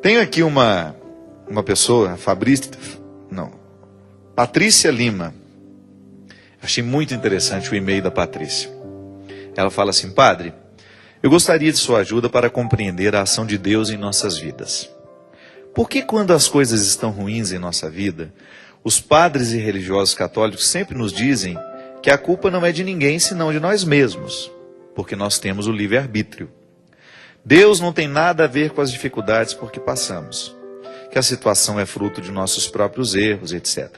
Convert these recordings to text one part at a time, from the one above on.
Tenho aqui uma pessoa, Patrícia Lima. Achei muito interessante o e-mail da Patrícia. Ela fala assim: Padre, eu gostaria de sua ajuda para compreender a ação de Deus em nossas vidas. Por que quando as coisas estão ruins em nossa vida, os padres e religiosos católicos sempre nos dizem que a culpa não é de ninguém senão de nós mesmos, porque nós temos o livre-arbítrio. Deus não tem nada a ver com as dificuldades por que passamos, que a situação é fruto de nossos próprios erros, etc.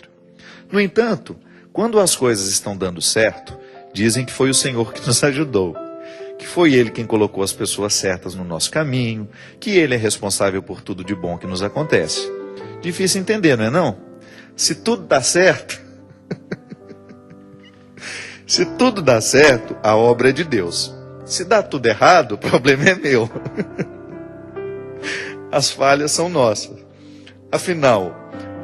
No entanto, quando as coisas estão dando certo, dizem que foi o Senhor que nos ajudou, que foi Ele quem colocou as pessoas certas no nosso caminho, que Ele é responsável por tudo de bom que nos acontece. Difícil entender, não é não? Se tudo dá certo, se tudo dá certo, a obra é de Deus. Se dá tudo errado, o problema é meu. As falhas são nossas. Afinal,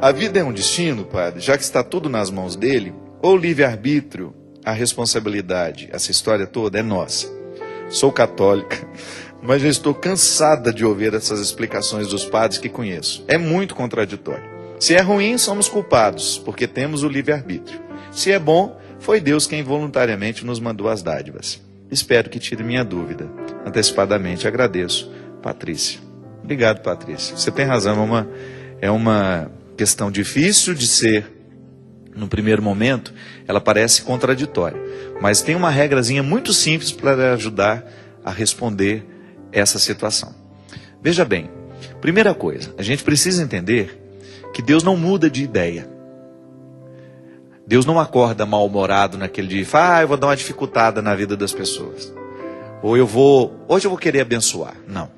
a vida é um destino, Padre, já que está tudo nas mãos dele, ou o livre-arbítrio, a responsabilidade, essa história toda é nossa. Sou católica, mas já estou cansada de ouvir essas explicações dos padres que conheço. É muito contraditório. Se é ruim, somos culpados, porque temos o livre-arbítrio. Se é bom, foi Deus quem voluntariamente nos mandou as dádivas. Espero que tire minha dúvida. Antecipadamente agradeço, Patrícia. Obrigado, Patrícia. Você tem razão, é uma questão difícil de ser, no primeiro momento, ela parece contraditória. Mas tem uma regrazinha muito simples para ajudar a responder essa situação. Veja bem, primeira coisa, a gente precisa entender que Deus não muda de ideia. Deus não acorda mal-humorado naquele dia e fala, eu vou dar uma dificultada na vida das pessoas. Ou hoje eu vou querer abençoar. Não.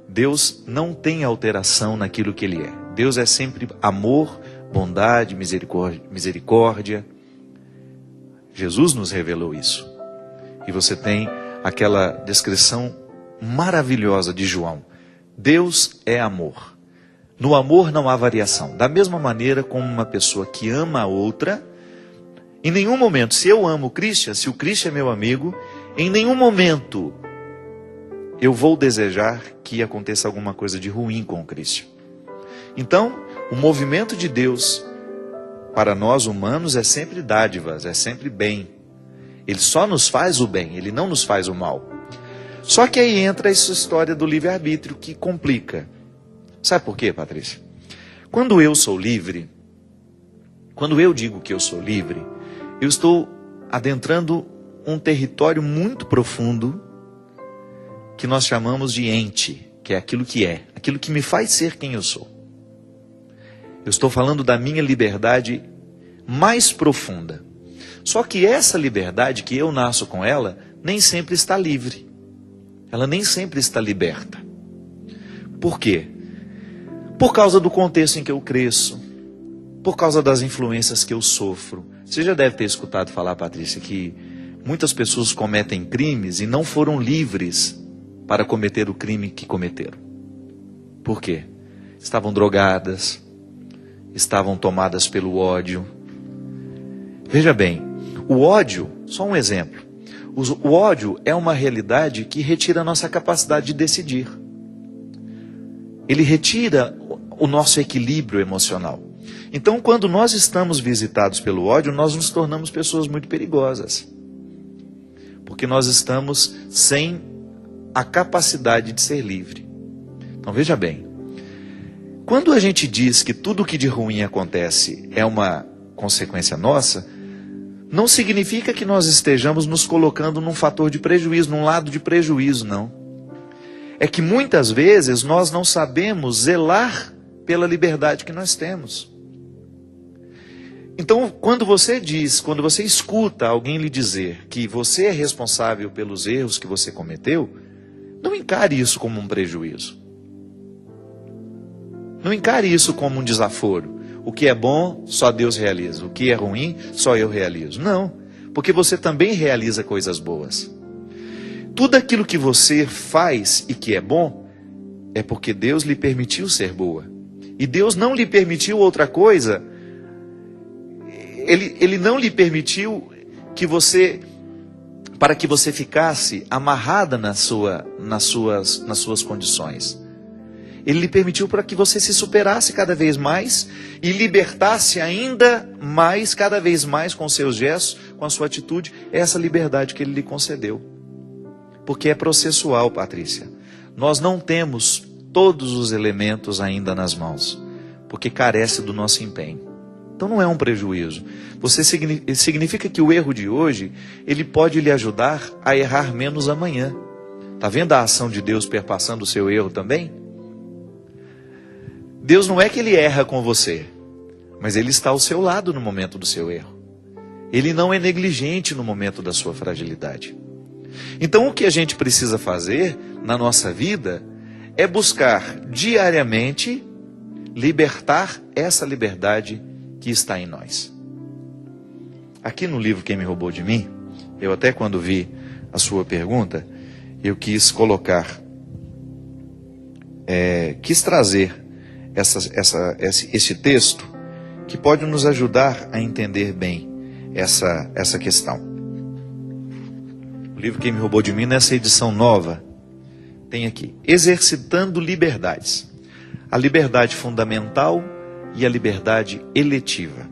Deus não tem alteração naquilo que Ele é. Deus é sempre amor, bondade, misericórdia. Jesus nos revelou isso. E você tem aquela descrição maravilhosa de João. Deus é amor. No amor não há variação. Da mesma maneira como uma pessoa que ama a outra, em nenhum momento, se eu amo o Christian, se o Christian é meu amigo, em nenhum momento eu vou desejar que aconteça alguma coisa de ruim com o Christian. Então, o movimento de Deus para nós humanos é sempre dádivas, é sempre bem. Ele só nos faz o bem, Ele não nos faz o mal. Só que aí entra essa história do livre-arbítrio que complica. Sabe por quê, Patrícia? Quando eu sou livre, quando eu digo que eu sou livre, eu estou adentrando um território muito profundo que nós chamamos de ente, que é, aquilo que me faz ser quem eu sou. Eu estou falando da minha liberdade mais profunda. Só que essa liberdade, que eu nasço com ela, nem sempre está livre. Ela nem sempre está liberta. Por quê? Por causa do contexto em que eu cresço, por causa das influências que eu sofro. Você já deve ter escutado falar, Patrícia, que muitas pessoas cometem crimes e não foram livres para cometer o crime que cometeram. Por quê? Estavam drogadas, estavam tomadas pelo ódio. Veja bem, o ódio, só um exemplo, o ódio é uma realidade que retira a nossa capacidade de decidir. Ele retira o nosso equilíbrio emocional. Então, quando nós estamos visitados pelo ódio, nós nos tornamos pessoas muito perigosas. Porque nós estamos sem a capacidade de ser livre. Então, veja bem. Quando a gente diz que tudo o que de ruim acontece é uma consequência nossa, não significa que nós estejamos nos colocando num fator de prejuízo, num lado de prejuízo, não. É que muitas vezes nós não sabemos zelar pela liberdade que nós temos. Então, quando você escuta alguém lhe dizer que você é responsável pelos erros que você cometeu, não encare isso como um prejuízo. Não encare isso como um desaforo. O que é bom, só Deus realiza. O que é ruim, só eu realizo. Não, porque você também realiza coisas boas. Tudo aquilo que você faz e que é bom, é porque Deus lhe permitiu ser boa. E Deus não lhe permitiu outra coisa. Ele não lhe permitiu para que você ficasse amarrada nas suas condições. Ele lhe permitiu para que você se superasse cada vez mais e libertasse ainda mais, cada vez mais com seus gestos, com a sua atitude, essa liberdade que Ele lhe concedeu. Porque é processual, Patrícia. Nós não temos todos os elementos ainda nas mãos, porque carece do nosso empenho. Então não é um prejuízo. Significa que o erro de hoje, ele pode lhe ajudar a errar menos amanhã. Está vendo a ação de Deus perpassando o seu erro também? Deus não é que Ele erra com você, mas Ele está ao seu lado no momento do seu erro. Ele não é negligente no momento da sua fragilidade. Então o que a gente precisa fazer na nossa vida é buscar diariamente libertar essa liberdade que está em nós. Aqui no livro Quem Me Roubou de Mim, eu até quando vi a sua pergunta, eu quis colocar, quis trazer esse texto que pode nos ajudar a entender bem essa questão. O livro Quem Me Roubou de Mim, nessa edição nova, tem aqui, Exercitando Liberdades. A liberdade fundamental e a liberdade eletiva.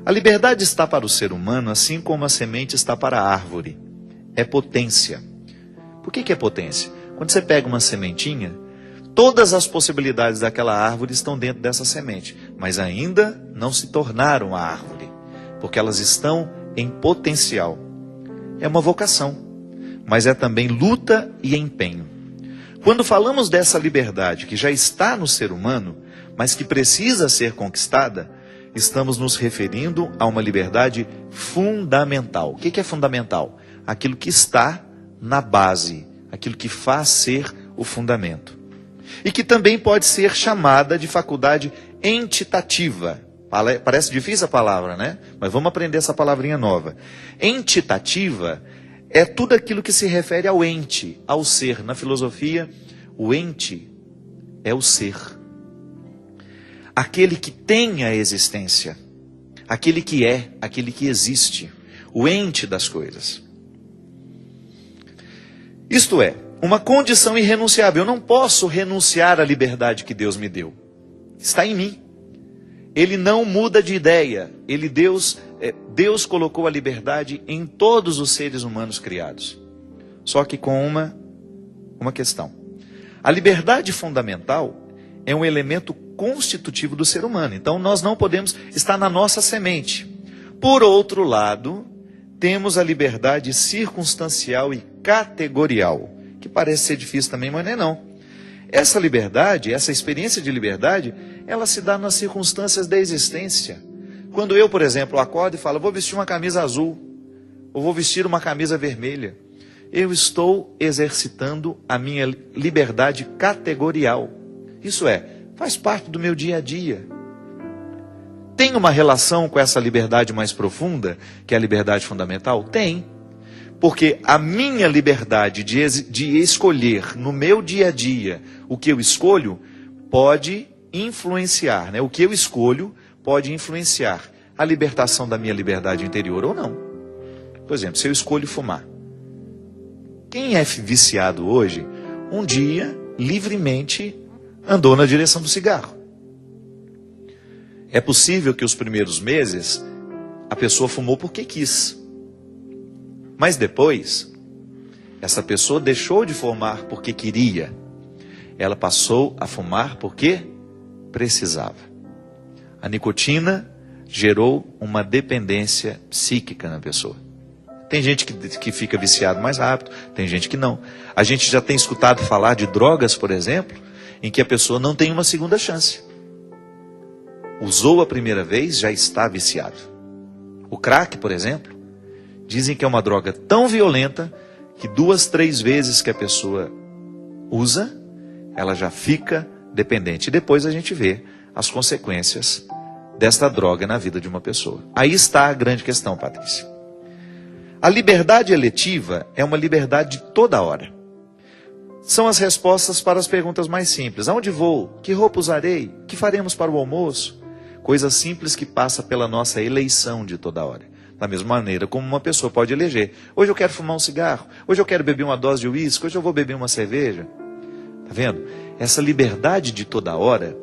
A liberdade está para o ser humano, assim como a semente está para a árvore. É potência. Por que é potência? Quando você pega uma sementinha, todas as possibilidades daquela árvore estão dentro dessa semente, mas ainda não se tornaram a árvore, porque elas estão em potencial. É uma vocação, mas é também luta e empenho. Quando falamos dessa liberdade que já está no ser humano, mas que precisa ser conquistada, estamos nos referindo a uma liberdade fundamental. O que é fundamental? Aquilo que está na base, aquilo que faz ser o fundamento. E que também pode ser chamada de faculdade entitativa. Parece difícil a palavra, né? Mas vamos aprender essa palavrinha nova. Entitativa é tudo aquilo que se refere ao ente, ao ser. Na filosofia, o ente é o ser. Aquele que tem a existência. Aquele que é, aquele que existe. O ente das coisas. Isto é, uma condição irrenunciável. Eu não posso renunciar à liberdade que Deus me deu. Está em mim. Ele não muda de ideia. Deus colocou a liberdade em todos os seres humanos criados. Só que com uma questão. A liberdade fundamental é um elemento constitutivo do ser humano. Então nós não podemos estar na nossa semente. Por outro lado, temos a liberdade circunstancial e categorial, que parece ser difícil também, mas não é não. Essa liberdade, essa experiência de liberdade, ela se dá nas circunstâncias da existência. Quando eu, por exemplo, acordo e falo, vou vestir uma camisa azul, ou vou vestir uma camisa vermelha, eu estou exercitando a minha liberdade categorial. Isso é, faz parte do meu dia a dia. Tem uma relação com essa liberdade mais profunda, que é a liberdade fundamental? Tem. Porque a minha liberdade de escolher no meu dia a dia o que eu escolho, pode influenciar, né? O que eu escolho pode influenciar a libertação da minha liberdade interior ou não. Por exemplo, se eu escolho fumar. Quem é viciado hoje, um dia, livremente, andou na direção do cigarro. É possível que os primeiros meses a pessoa fumou porque quis. Mas depois, essa pessoa deixou de fumar porque queria. Ela passou a fumar porque precisava. A nicotina gerou uma dependência psíquica na pessoa. Tem gente que fica viciado mais rápido, tem gente que não. A gente já tem escutado falar de drogas, por exemplo, em que a pessoa não tem uma segunda chance. Usou a primeira vez, já está viciado. O crack, por exemplo, dizem que é uma droga tão violenta que 2, 3 vezes que a pessoa usa, ela já fica dependente. E depois a gente vê as consequências desta droga na vida de uma pessoa. Aí está a grande questão, Patrícia. A liberdade eletiva é uma liberdade de toda hora. São as respostas para as perguntas mais simples. Aonde vou? Que roupa usarei? Que faremos para o almoço? Coisas simples que passam pela nossa eleição de toda hora. Da mesma maneira como uma pessoa pode eleger. Hoje eu quero fumar um cigarro. Hoje eu quero beber uma dose de uísque. Hoje eu vou beber uma cerveja. Tá vendo? Essa liberdade de toda hora,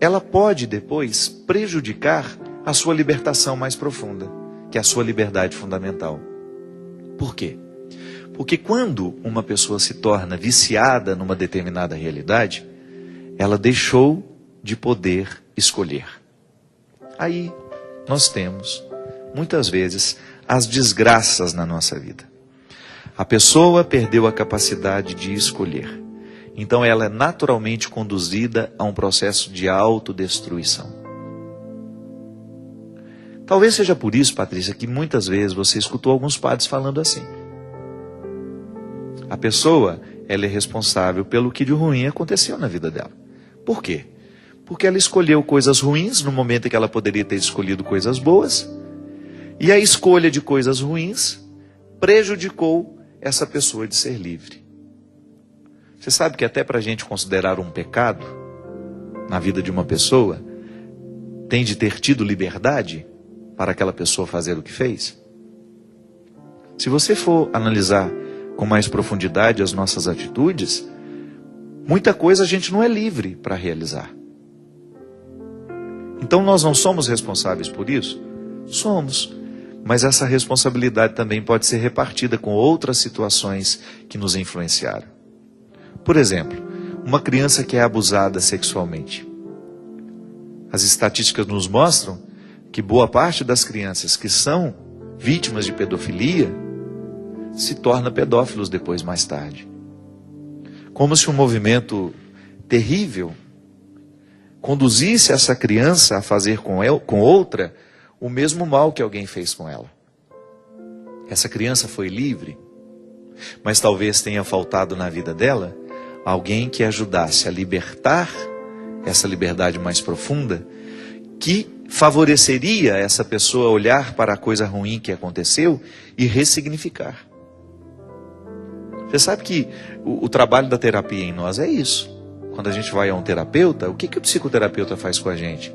ela pode depois prejudicar a sua libertação mais profunda, que é a sua liberdade fundamental. Por quê? Porque quando uma pessoa se torna viciada numa determinada realidade, ela deixou de poder escolher. Aí nós temos, muitas vezes, as desgraças na nossa vida. A pessoa perdeu a capacidade de escolher. Então ela é naturalmente conduzida a um processo de autodestruição. Talvez seja por isso, Patrícia, que muitas vezes você escutou alguns padres falando assim. A pessoa, ela é responsável pelo que de ruim aconteceu na vida dela. Por quê? Porque ela escolheu coisas ruins no momento em que ela poderia ter escolhido coisas boas. E a escolha de coisas ruins prejudicou essa pessoa de ser livre. Você sabe que até para a gente considerar um pecado na vida de uma pessoa, tem de ter tido liberdade para aquela pessoa fazer o que fez? Se você for analisar com mais profundidade as nossas atitudes, muita coisa a gente não é livre para realizar. Então nós não somos responsáveis por isso? Somos. Mas essa responsabilidade também pode ser repartida com outras situações que nos influenciaram. Por exemplo, uma criança que é abusada sexualmente. As estatísticas nos mostram que boa parte das crianças que são vítimas de pedofilia se tornam pedófilos depois, mais tarde. Como se um movimento terrível conduzisse essa criança a fazer com outra o mesmo mal que alguém fez com ela. Essa criança foi livre, mas talvez tenha faltado na vida dela alguém que ajudasse a libertar essa liberdade mais profunda, que favoreceria essa pessoa olhar para a coisa ruim que aconteceu e ressignificar. Você sabe que o trabalho da terapia em nós é isso. Quando a gente vai a um terapeuta, o que o psicoterapeuta faz com a gente?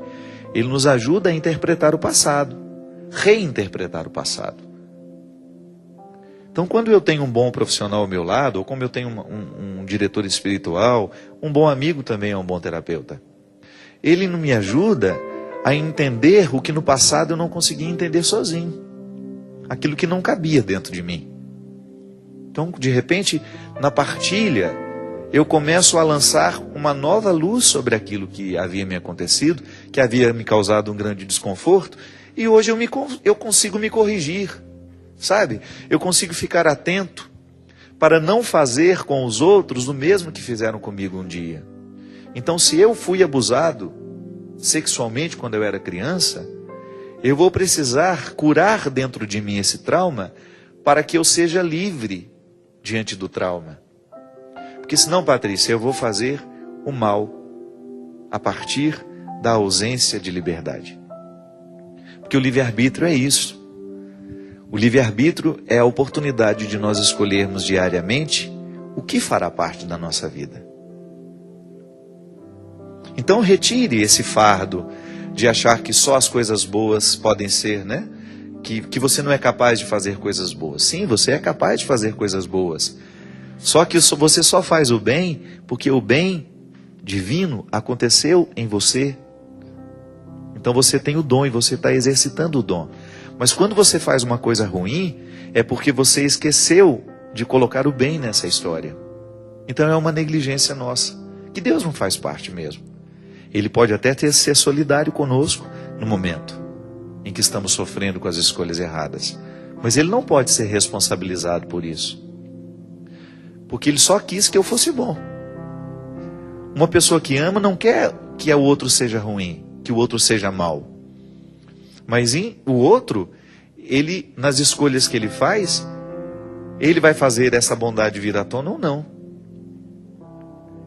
Ele nos ajuda a interpretar o passado, reinterpretar o passado. Então, quando eu tenho um bom profissional ao meu lado, ou como eu tenho um diretor espiritual, um bom amigo também é um bom terapeuta. Ele me ajuda a entender o que no passado eu não conseguia entender sozinho. Aquilo que não cabia dentro de mim. Então, de repente, na partilha, eu começo a lançar uma nova luz sobre aquilo que havia me acontecido, que havia me causado um grande desconforto, e hoje eu consigo me corrigir. Sabe? Eu consigo ficar atento para não fazer com os outros o mesmo que fizeram comigo um dia. Então, se eu fui abusado sexualmente quando eu era criança, eu vou precisar curar dentro de mim esse trauma para que eu seja livre diante do trauma. Porque senão, Patrícia, eu vou fazer o mal a partir da ausência de liberdade. Porque o livre-arbítrio é isso. O livre-arbítrio é a oportunidade de nós escolhermos diariamente o que fará parte da nossa vida. Então retire esse fardo de achar que só as coisas boas podem ser, né? Que você não é capaz de fazer coisas boas. Sim, você é capaz de fazer coisas boas. Só que você só faz o bem porque o bem divino aconteceu em você. Então você tem o dom e você está exercitando o dom. Mas quando você faz uma coisa ruim, é porque você esqueceu de colocar o bem nessa história. Então é uma negligência nossa, que Deus não faz parte mesmo. Ele pode até ser solidário conosco no momento em que estamos sofrendo com as escolhas erradas. Mas Ele não pode ser responsabilizado por isso. Porque Ele só quis que eu fosse bom. Uma pessoa que ama não quer que o outro seja ruim, que o outro seja mau. Mas o outro, ele, nas escolhas que ele faz, ele vai fazer essa bondade vir à tona ou não.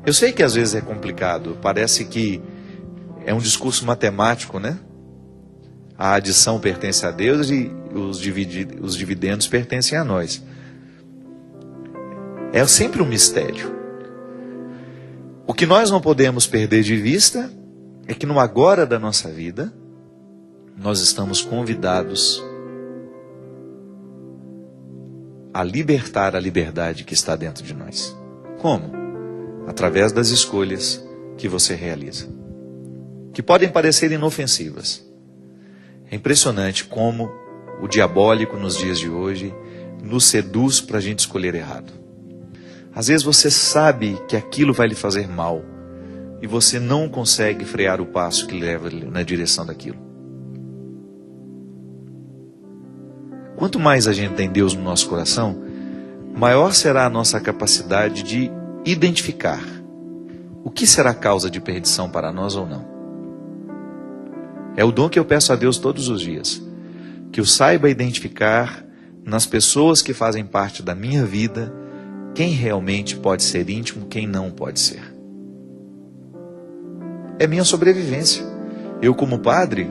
Eu sei que às vezes é complicado, parece que é um discurso matemático, né? A adição pertence a Deus e os dividendos pertencem a nós. É sempre um mistério. O que nós não podemos perder de vista é que no agora da nossa vida, nós estamos convidados a libertar a liberdade que está dentro de nós. Como? através das escolhas que você realiza, que podem parecer inofensivas. É impressionante como o diabólico nos dias de hoje nos seduz para a gente escolher errado. Às vezes você sabe que aquilo vai lhe fazer mal e você não consegue frear o passo que leva na direção daquilo. Quanto mais a gente tem Deus no nosso coração, maior será a nossa capacidade de identificar o que será causa de perdição para nós ou não. É o dom que eu peço a Deus todos os dias, que eu saiba identificar nas pessoas que fazem parte da minha vida quem realmente pode ser íntimo, quem não pode ser. É minha sobrevivência. Eu, como padre,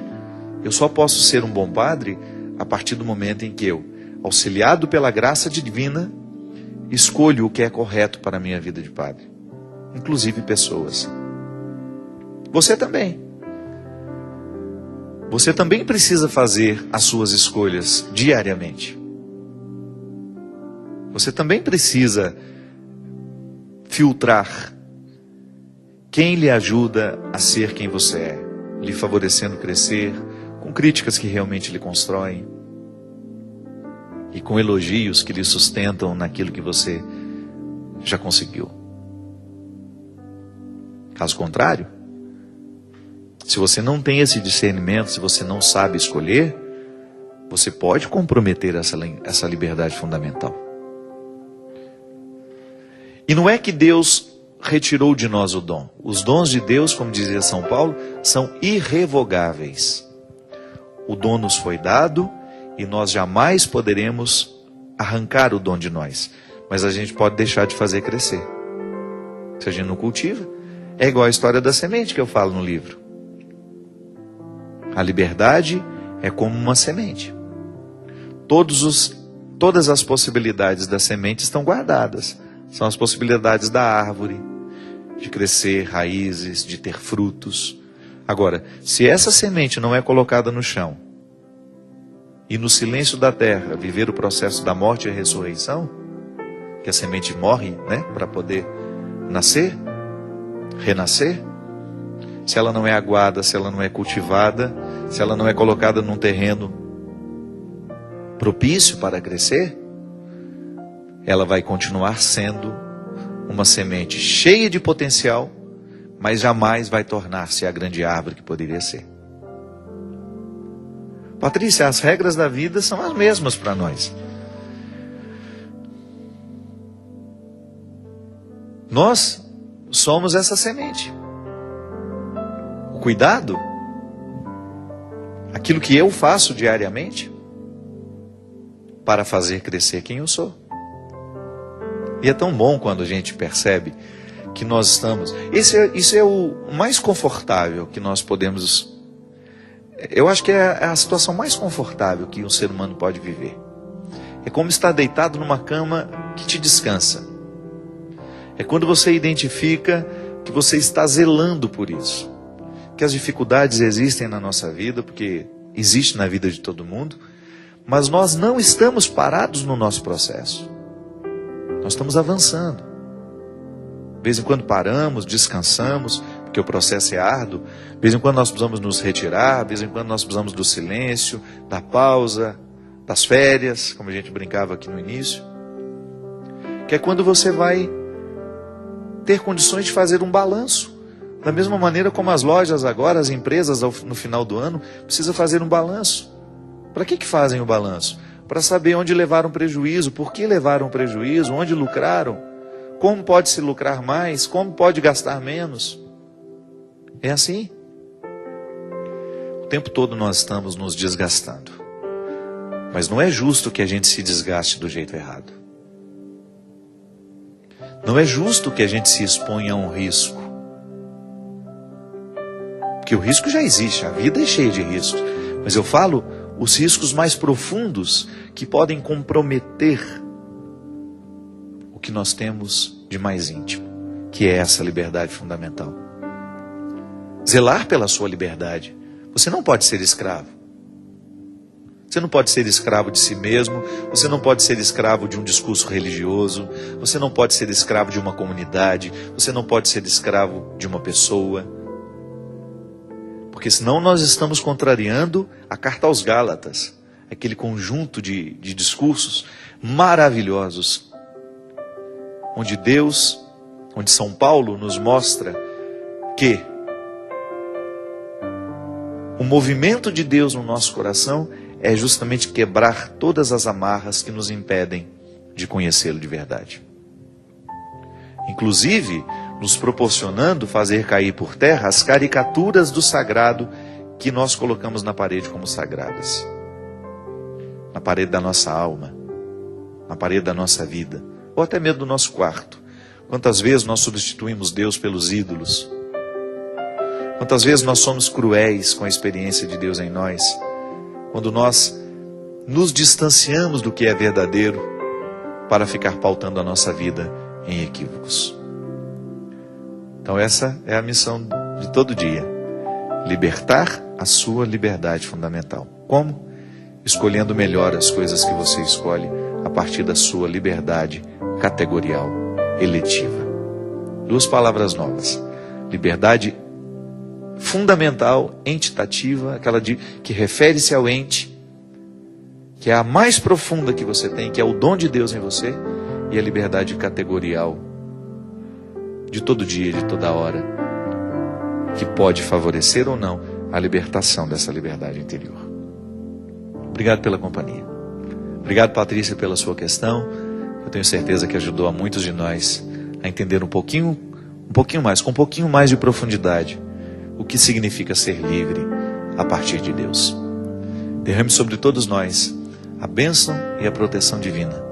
eu só posso ser um bom padre a partir do momento em que eu, auxiliado pela graça divina, escolho o que é correto para a minha vida de padre, inclusive pessoas. Você também. Você também precisa fazer as suas escolhas diariamente. Você também precisa filtrar quem lhe ajuda a ser quem você é, lhe favorecendo crescer, com críticas que realmente lhe constroem e com elogios que lhe sustentam naquilo que você já conseguiu. Caso contrário, se você não tem esse discernimento, se você não sabe escolher, você pode comprometer essa liberdade fundamental. E não é que Deus retirou de nós o dom. Os dons de Deus, como dizia São Paulo, são irrevogáveis. O dom nos foi dado e nós jamais poderemos arrancar o dom de nós. Mas a gente pode deixar de fazer crescer. Se a gente não cultiva, é igual a história da semente que eu falo no livro. A liberdade é como uma semente. Todas as possibilidades da semente estão guardadas. São as possibilidades da árvore, de crescer raízes, de ter frutos. Agora, se essa semente não é colocada no chão, e no silêncio da terra viver o processo da morte e a ressurreição, que a semente morre, né, para poder nascer, renascer, se ela não é aguada, se ela não é cultivada, se ela não é colocada num terreno propício para crescer, ela vai continuar sendo uma semente cheia de potencial, mas jamais vai tornar-se a grande árvore que poderia ser. Patrícia, as regras da vida são as mesmas para nós. Nós somos essa semente. O cuidado, aquilo que eu faço diariamente, para fazer crescer quem eu sou. E é tão bom quando a gente percebe que nós estamos... Isso é o mais confortável que nós podemos... Eu acho que é a situação mais confortável que um ser humano pode viver. É como estar deitado numa cama que te descansa. É quando você identifica que você está zelando por isso. Que as dificuldades existem na nossa vida, porque existe na vida de todo mundo, mas nós não estamos parados no nosso processo. Nós estamos avançando. De vez em quando paramos, descansamos, porque o processo é árduo. De vez em quando nós precisamos nos retirar, de vez em quando nós precisamos do silêncio, da pausa, das férias, como a gente brincava aqui no início. Que é quando você vai ter condições de fazer um balanço. Da mesma maneira como as lojas agora, as empresas no final do ano, precisam fazer um balanço. Para que fazem o balanço? Para saber onde levaram prejuízo, por que levaram prejuízo, onde lucraram, como pode se lucrar mais, como pode gastar menos. É assim. O tempo todo nós estamos nos desgastando. Mas não é justo que a gente se desgaste do jeito errado. Não é justo que a gente se exponha a um risco. Porque o risco já existe, a vida é cheia de riscos. Mas eu falo os riscos mais profundos que podem comprometer o que nós temos de mais íntimo, que é essa liberdade fundamental. Zelar pela sua liberdade. Você não pode ser escravo. Você não pode ser escravo de si mesmo, você não pode ser escravo de um discurso religioso, você não pode ser escravo de uma comunidade, você não pode ser escravo de uma pessoa. Porque senão nós estamos contrariando a carta aos Gálatas, aquele conjunto de discursos maravilhosos, onde São Paulo nos mostra que o movimento de Deus no nosso coração é justamente quebrar todas as amarras que nos impedem de conhecê-lo de verdade. Inclusive, nos proporcionando fazer cair por terra as caricaturas do sagrado que nós colocamos na parede como sagradas. Na parede da nossa alma, na parede da nossa vida, ou até mesmo do nosso quarto. Quantas vezes nós substituímos Deus pelos ídolos? Quantas vezes nós somos cruéis com a experiência de Deus em nós? Quando nós nos distanciamos do que é verdadeiro para ficar pautando a nossa vida em equívocos. Então essa é a missão de todo dia. Libertar a sua liberdade fundamental. Como? Escolhendo melhor as coisas que você escolhe a partir da sua liberdade categorial, eletiva. 2 palavras novas. Liberdade fundamental, entitativa, aquela que refere-se ao ente, que é a mais profunda que você tem, que é o dom de Deus em você, e a liberdade categorial de todo dia, de toda hora, que pode favorecer ou não a libertação dessa liberdade interior. Obrigado pela companhia. Obrigado, Patrícia, pela sua questão. Eu tenho certeza que ajudou a muitos de nós a entender um pouquinho mais, com um pouquinho mais de profundidade, o que significa ser livre a partir de Deus. Derrame sobre todos nós a bênção e a proteção divina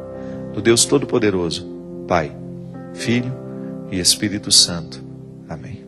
do Deus Todo-Poderoso, Pai, Filho e Espírito Santo. Amém.